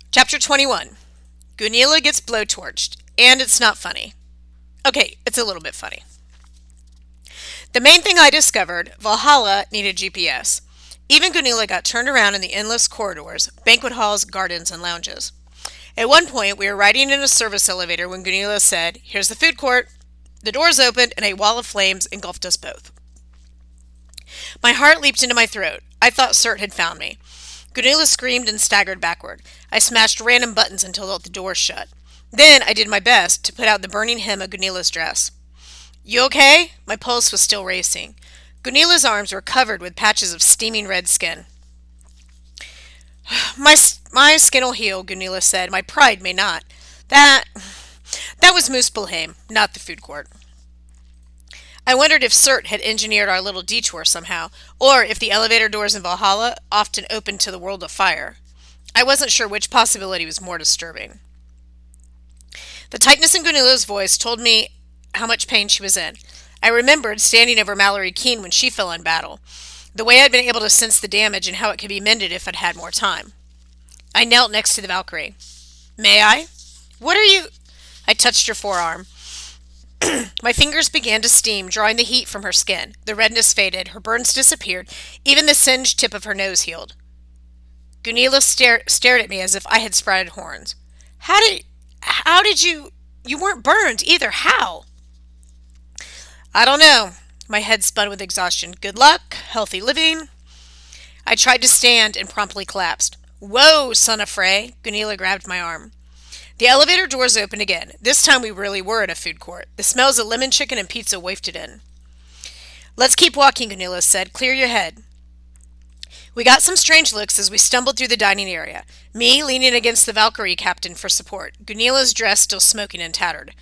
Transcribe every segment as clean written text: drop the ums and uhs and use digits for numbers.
Chapter 21. Gunilla gets blowtorched, and it's not funny. Okay, it's a little bit funny. The main thing I discovered, Valhalla needed GPS. Even Gunilla got turned around in the endless corridors, banquet halls, gardens, and lounges. At one point, we were riding in a service elevator when Gunilla said, "Here's the food court." The doors opened, and a wall of flames engulfed us both. My heart leaped into my throat. I thought Cert had found me. Gunilla screamed and staggered backward. I smashed random buttons until the door shut. Then I did my best to put out the burning hem of Gunilla's dress. "You okay?" My pulse was still racing. Gunilla's arms were covered with patches of steaming red skin. My skin will heal," Gunilla said. "My pride may not. That that was Muspelheim, not the food court." I wondered if Cert had engineered our little detour somehow, or if the elevator doors in Valhalla often opened to the world of fire. I wasn't sure which possibility was more disturbing. The tightness in Gunilla's voice told me how much pain she was in. I remembered standing over Mallory Keene when she fell in battle, the way I'd been able to sense the damage and how it could be mended if I'd had more time. I knelt next to the Valkyrie. "May I?" "What are you—" I touched her forearm. My fingers began to steam, drawing the heat from her skin. The redness faded, her burns disappeared, even the singed tip of her nose healed. Gunilla stared at me as if I had sprouted horns. How did you weren't burned either, how?" "I don't know." My head spun with exhaustion. "Good luck, healthy living." I tried to stand and promptly collapsed. "Whoa, son of Frey." Gunilla grabbed my arm. The elevator doors opened again. This time we really were in a food court. The smells of lemon chicken and pizza wafted in. "Let's keep walking," Gunilla said. "Clear your head." We got some strange looks as we stumbled through the dining area. Me leaning against the Valkyrie captain for support, Gunilla's dress still smoking and tattered.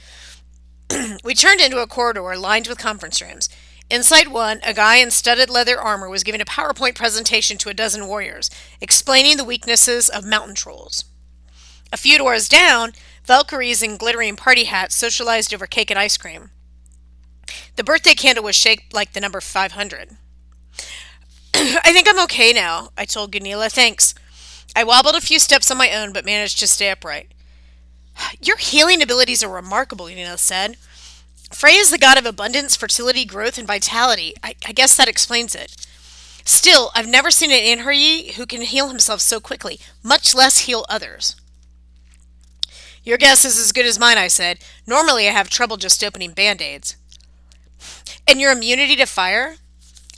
We turned into a corridor lined with conference rooms. Inside one, a guy in studded leather armor was giving a PowerPoint presentation to a dozen warriors, explaining the weaknesses of mountain trolls. A few doors down, Valkyries in glittering party hats socialized over cake and ice cream. The birthday candle was shaped like the number 500. "I think I'm okay now," I told Gunilla. "Thanks." I wobbled a few steps on my own, but managed to stay upright. "Your healing abilities are remarkable," Gunilla said. "Frey is the god of abundance, fertility, growth, and vitality. I guess that explains it. Still, I've never seen an Einherji who can heal himself so quickly, much less heal others." "Your guess is as good as mine," I said. "Normally I have trouble just opening band-aids." "And your immunity to fire?"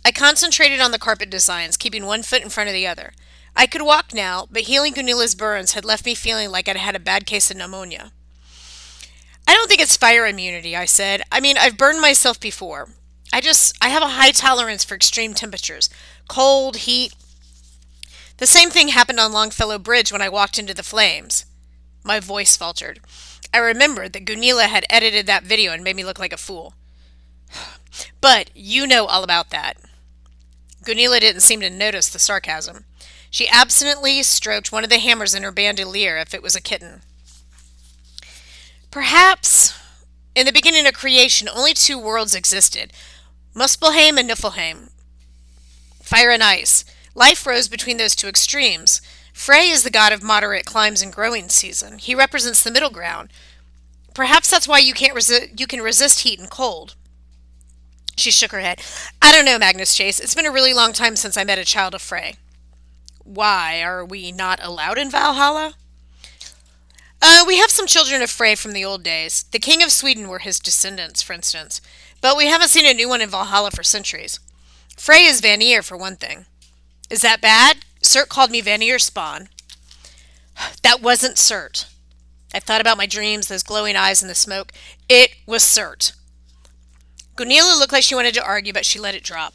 I concentrated on the carpet designs, keeping one foot in front of the other. I could walk now, but healing Gunilla's burns had left me feeling like I'd had a bad case of pneumonia. "I don't think it's fire immunity," I said. "I mean, I've burned myself before. I have a high tolerance for extreme temperatures. Cold, heat. The same thing happened on Longfellow Bridge when I walked into the flames." My voice faltered. I remembered that Gunilla had edited that video and made me look like a fool. "But you know all about that." Gunilla didn't seem to notice the sarcasm. She absently stroked one of the hammers in her bandolier if it was a kitten. "Perhaps in the beginning of creation only two worlds existed, Muspelheim and Niflheim. Fire and ice. Life rose between those two extremes. Frey is the god of moderate climes and growing season. He represents the middle ground. Perhaps that's why you can resist heat and cold." She shook her head. "I don't know, Magnus Chase. It's been a really long time since I met a child of Frey." "Why, are we not allowed in Valhalla?" We have some children of Frey from the old days. The king of Sweden were his descendants, for instance. But we haven't seen a new one in Valhalla for centuries. Frey is Vanir, for one thing." "Is that bad?" Cert called me Vanir spawn. "That wasn't Cert." I thought about my dreams, those glowing eyes in the smoke. It was Cert. Gunilla looked like she wanted to argue, but she let it drop.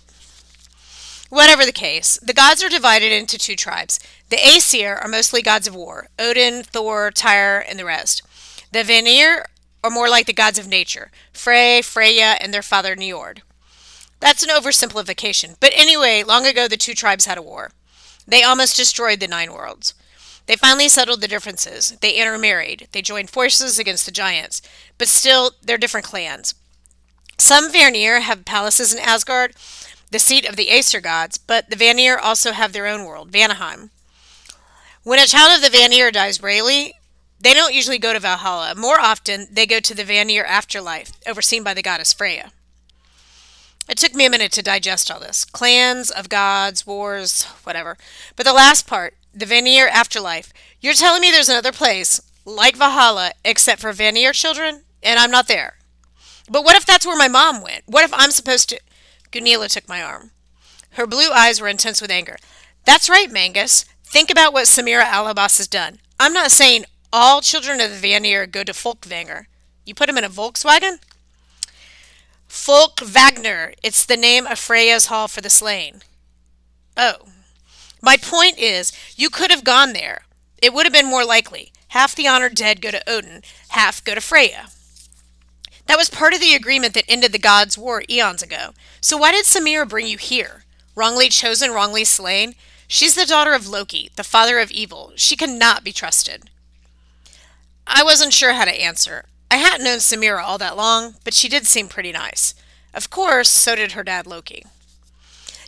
Whatever the case, the gods are divided into two tribes. The Aesir are mostly gods of war: Odin, Thor, Tyr, and the rest. The Vanir are more like the gods of nature: Frey, Freya, and their father Njord. That's an oversimplification, but anyway, long ago the two tribes had a war. They almost destroyed the Nine Worlds. They finally settled the differences. They intermarried. They joined forces against the giants. But still, they're different clans. Some Vanir have palaces in Asgard, the seat of the Aesir gods, but the Vanir also have their own world, Vanaheim. When a child of the Vanir dies bravely, they don't usually go to Valhalla. More often, they go to the Vanir afterlife, overseen by the goddess Freya. It took me a minute to digest all this. Clans of gods, wars, whatever. But the last part, the Vanir afterlife. You're telling me there's another place, like Valhalla, except for Vanir children? And I'm not there. But what if that's where my mom went? What if I'm supposed to... Gunilla took my arm. Her blue eyes were intense with anger. That's right, Mangus. Think about what Samira Alabas has done. I'm not saying all children of the Vanir go to Folkvanger. You put them in a Volkswagen? Folk Wagner. It's the name of Freya's Hall for the Slain. Oh. My point is, you could have gone there. It would have been more likely. Half the honored dead go to Odin, half go to Freya. That was part of the agreement that ended the gods' war eons ago. So why did Samira bring you here? Wrongly chosen, wrongly slain? She's the daughter of Loki, the father of evil. She cannot be trusted. I wasn't sure how to answer. I hadn't known Samira all that long, but she did seem pretty nice. Of course, so did her dad Loki.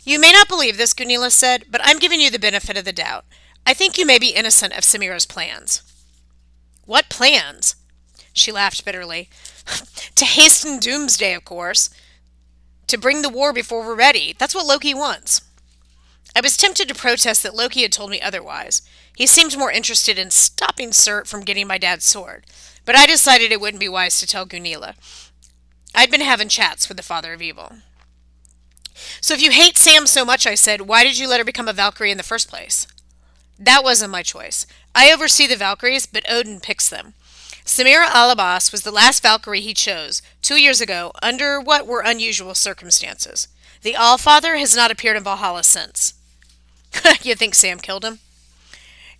You may not believe this, Gunilla said, but I'm giving you the benefit of the doubt. I think you may be innocent of Samira's plans. What plans? She laughed bitterly. To hasten doomsday, of course. To bring the war before we're ready. That's what Loki wants. I was tempted to protest that Loki had told me otherwise. He seemed more interested in stopping Surt from getting my dad's sword. But I decided it wouldn't be wise to tell Gunilla. I'd been having chats with the father of evil. So if you hate Sam so much, I said, why did you let her become a Valkyrie in the first place? That wasn't my choice. I oversee the Valkyries, but Odin picks them. Samira Alabas was the last Valkyrie he chose, 2 years ago, under what were unusual circumstances. The Allfather has not appeared in Valhalla since. You think Sam killed him?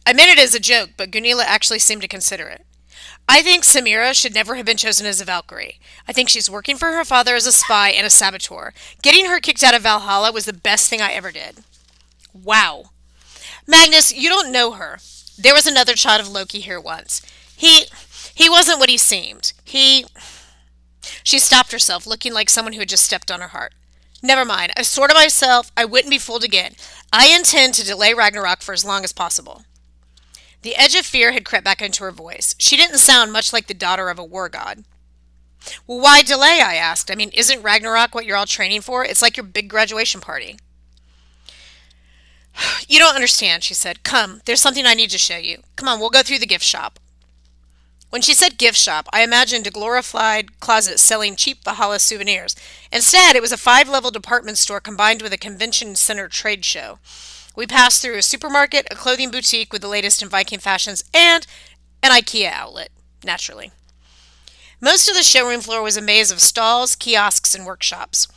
I meant it as a joke, but Gunilla actually seemed to consider it. I think Samira should never have been chosen as a Valkyrie. I think she's working for her father as a spy and a saboteur. Getting her kicked out of Valhalla was the best thing I ever did. Wow. Magnus, you don't know her. There was another child of Loki here once. He wasn't what he seemed. She stopped herself, looking like someone who had just stepped on her heart. Never mind. I swore to myself I wouldn't be fooled again. I intend to delay Ragnarok for as long as possible. The edge of fear had crept back into her voice. She didn't sound much like the daughter of a war god. Well, why delay, I asked. I mean, isn't Ragnarok what you're all training for? It's like your big graduation party. You don't understand, she said. Come, there's something I need to show you. Come on, we'll go through the gift shop. When she said gift shop, I imagined a glorified closet selling cheap Valhalla souvenirs. Instead, it was a 5-level department store combined with a convention center trade show. We passed through a supermarket, a clothing boutique with the latest in Viking fashions, and an IKEA outlet, naturally. Most of the showroom floor was a maze of stalls, kiosks, and workshops.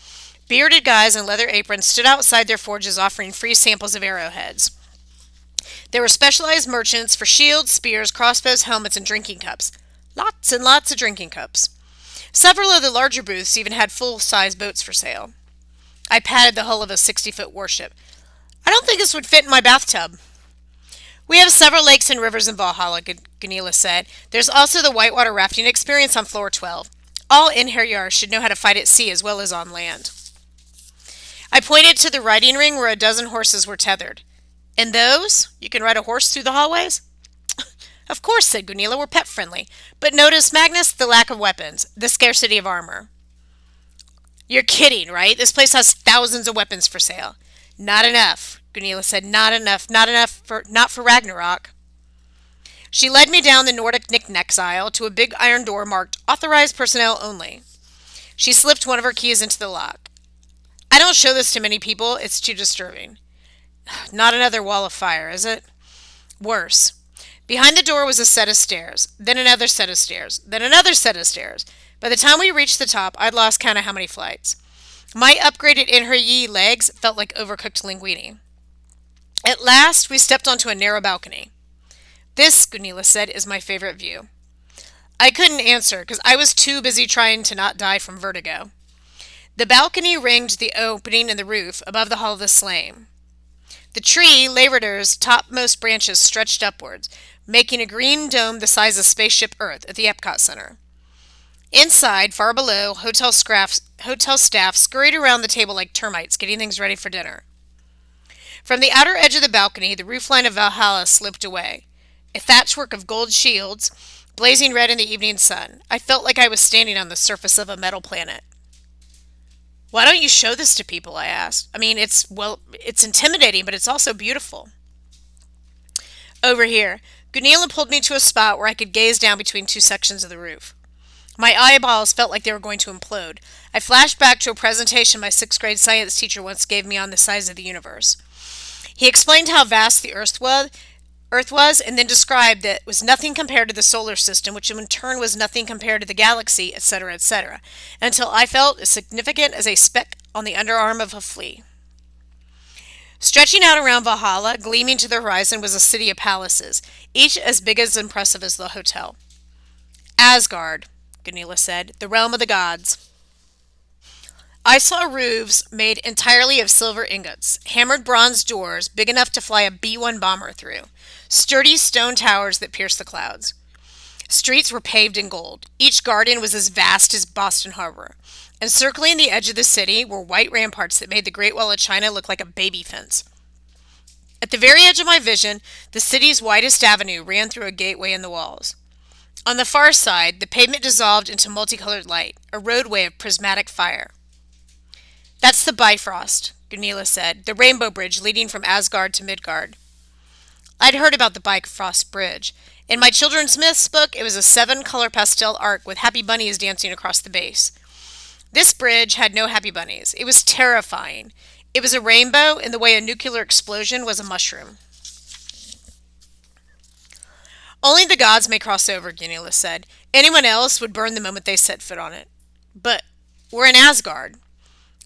Bearded guys in leather aprons stood outside their forges offering free samples of arrowheads. There were specialized merchants for shields, spears, crossbows, helmets, and drinking cups. Lots and lots of drinking cups. Several of the larger booths even had full-size boats for sale. I patted the hull of a 60-foot warship. I don't think this would fit in my bathtub. We have several lakes and rivers in Valhalla, Gunilla said. There's also the whitewater rafting experience on floor 12. All Einherjar should know how to fight at sea as well as on land. I pointed to the riding ring where a dozen horses were tethered. And those? You can ride a horse through the hallways? Of course, said Gunilla, we're pet-friendly. But notice, Magnus, the lack of weapons, the scarcity of armor. You're kidding, right? This place has thousands of weapons for sale. Not enough, Gunilla said. Not enough. Not for Ragnarok. She led me down the Nordic knickknacks aisle to a big iron door marked Authorized Personnel Only. She slipped one of her keys into the lock. I don't show this to many people. It's too disturbing. Not another wall of fire, is it? Worse. Behind the door was a set of stairs, then another set of stairs, then another set of stairs. By the time we reached the top, I'd lost count of how many flights. My upgraded Einherji legs felt like overcooked linguine. At last, we stepped onto a narrow balcony. This, Gunilla said, is my favorite view. I couldn't answer because I was too busy trying to not die from vertigo. The balcony ringed the opening in the roof above the Hall of the Slain. The tree, Leyverder's topmost branches stretched upwards, making a green dome the size of spaceship Earth at the Epcot Center. Inside, far below, hotel staff scurried around the table like termites, getting things ready for dinner. From the outer edge of the balcony, the roofline of Valhalla sloped away. A thatchwork of gold shields, blazing red in the evening sun. I felt like I was standing on the surface of a metal planet. Why don't you show this to people? I asked. I mean, it's intimidating, but it's also beautiful. Over here, Gunilla pulled me to a spot where I could gaze down between two sections of the roof. My eyeballs felt like they were going to implode. I flashed back to a presentation my sixth grade science teacher once gave me on the size of the universe. He explained how vast the Earth was, and then described that it was nothing compared to the solar system, which in turn was nothing compared to the galaxy, etc., until I felt as significant as a speck on the underarm of a flea. Stretching out around Valhalla, gleaming to the horizon, was a city of palaces, each as big as impressive as the hotel. Asgard, Gunilla said, the realm of the gods. I saw roofs made entirely of silver ingots, hammered bronze doors big enough to fly a B-1 bomber through, sturdy stone towers that pierced the clouds. Streets were paved in gold. Each garden was as vast as Boston Harbor. Encircling the edge of the city were white ramparts that made the Great Wall of China look like a baby fence. At the very edge of my vision, the city's widest avenue ran through a gateway in the walls. On the far side, the pavement dissolved into multicolored light, a roadway of prismatic fire. That's the Bifrost, Gunilla said, the rainbow bridge leading from Asgard to Midgard. I'd heard about the Bifrost Bridge. In my children's myths book, it was a 7-color pastel arc with happy bunnies dancing across the base. This bridge had no happy bunnies. It was terrifying. It was a rainbow in the way a nuclear explosion was a mushroom. Only the gods may cross over, Gunilla said. Anyone else would burn the moment they set foot on it. But we're in Asgard.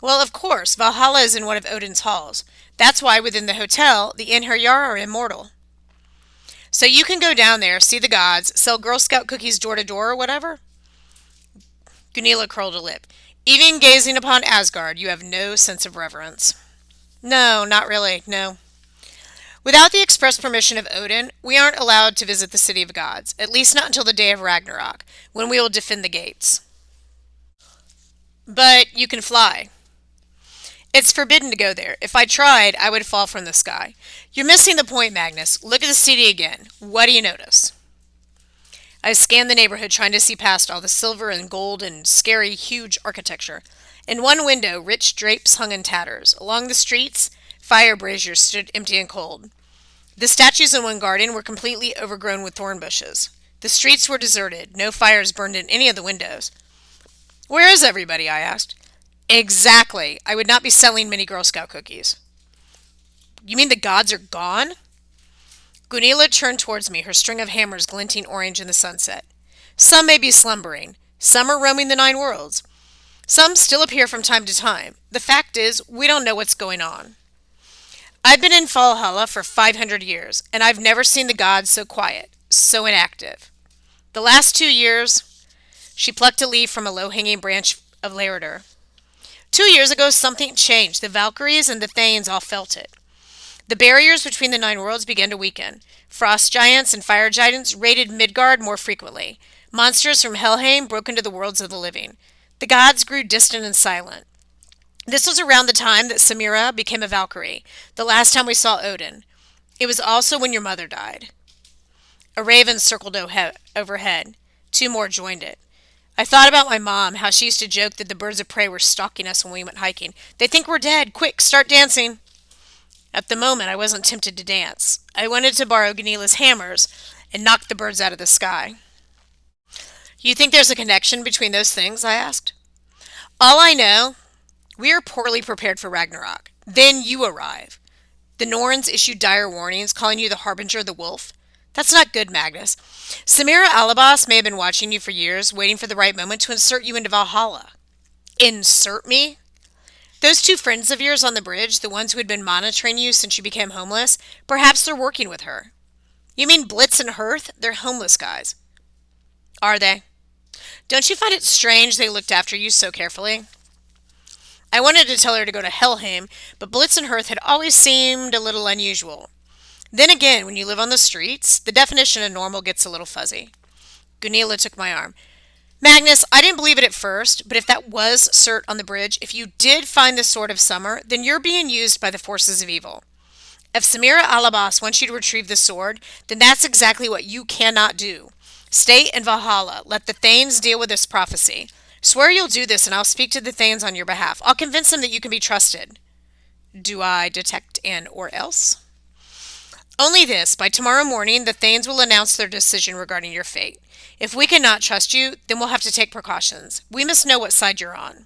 Well, of course, Valhalla is in one of Odin's halls. That's why within the hotel, the Einherjar are immortal. So you can go down there, see the gods, sell Girl Scout cookies door to door or whatever? Gunilla curled a lip. Even gazing upon Asgard, you have no sense of reverence. No, not really, no. Without the express permission of Odin, we aren't allowed to visit the city of gods, at least not until the day of Ragnarok, when we will defend the gates. But you can fly. It's forbidden to go there. If I tried, I would fall from the sky. You're missing the point, Magnus. Look at the city again. What do you notice? I scanned the neighborhood, trying to see past all the silver and gold and scary, huge architecture. In one window, rich drapes hung in tatters. Along the streets, fire braziers stood empty and cold. The statues in one garden were completely overgrown with thorn bushes. The streets were deserted. No fires burned in any of the windows. Where is everybody? I asked. Exactly. I would not be selling many Girl Scout cookies. You mean the gods are gone? Gunilla turned towards me, her string of hammers glinting orange in the sunset. Some may be slumbering. Some are roaming the 9 worlds. Some still appear from time to time. The fact is, we don't know what's going on. I've been in Valhalla for 500 years, and I've never seen the gods so quiet, so inactive. The last 2 years, she plucked a leaf from a low-hanging branch of Larador. 2 years ago, something changed. The Valkyries and the Thanes all felt it. The barriers between the 9 worlds began to weaken. Frost giants and fire giants raided Midgard more frequently. Monsters from Helheim broke into the worlds of the living. The gods grew distant and silent. This was around the time that Samira became a Valkyrie, the last time we saw Odin. It was also when your mother died. A raven circled overhead. 2 more joined it. I thought about my mom, how she used to joke that the birds of prey were stalking us when we went hiking. They think we're dead. Quick, start dancing. At the moment, I wasn't tempted to dance. I wanted to borrow Gunilla's hammers and knock the birds out of the sky. You think there's a connection between those things? I asked. All I know, we are poorly prepared for Ragnarok. Then you arrive. The Norns issued dire warnings, calling you the harbinger of the wolf. That's not good, Magnus. Samira Alabas may have been watching you for years, waiting for the right moment to insert you into Valhalla. Insert me? Those 2 friends of yours on the bridge, the ones who had been monitoring you since you became homeless, perhaps they're working with her. You mean Blitz and Hearth? They're homeless guys. Are they? Don't you find it strange they looked after you so carefully? I wanted to tell her to go to Helheim, but Blitz and Hearth had always seemed a little unusual. Then again, when you live on the streets, the definition of normal gets a little fuzzy. Gunilla took my arm. Magnus, I didn't believe it at first, but if that was Surt on the bridge, if you did find the Sword of Summer, then you're being used by the forces of evil. If Samira Alabas wants you to retrieve the sword, then that's exactly what you cannot do. Stay in Valhalla. Let the Thanes deal with this prophecy. Swear you'll do this, and I'll speak to the Thanes on your behalf. I'll convince them that you can be trusted. Do I detect an or else? Only this. By tomorrow morning, the Thanes will announce their decision regarding your fate. If we cannot trust you, then we'll have to take precautions. We must know what side you're on.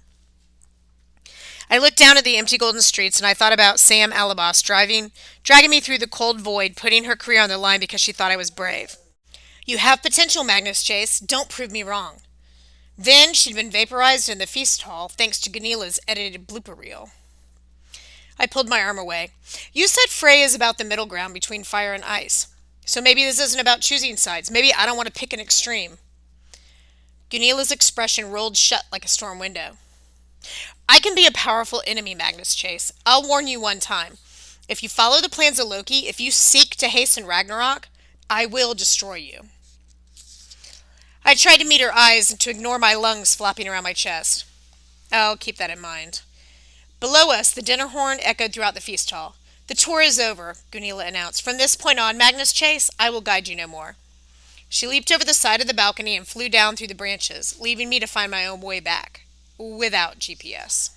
I looked down at the empty golden streets and I thought about Sam Alabas dragging me through the cold void, putting her career on the line because she thought I was brave. You have potential, Magnus Chase. Don't prove me wrong. Then she'd been vaporized in the feast hall thanks to Ganila's edited blooper reel. I pulled my arm away. You said Frey is about the middle ground between fire and ice. So maybe this isn't about choosing sides. Maybe I don't want to pick an extreme. Gunila's expression rolled shut like a storm window. I can be a powerful enemy, Magnus Chase. I'll warn you one time. If you follow the plans of Loki, if you seek to hasten Ragnarok, I will destroy you. I tried to meet her eyes and to ignore my lungs flopping around my chest. I'll keep that in mind. Below us, the dinner horn echoed throughout the feast hall. The tour is over, Gunilla announced. From this point on, Magnus Chase, I will guide you no more. She leaped over the side of the balcony and flew down through the branches, leaving me to find my own way back, without GPS.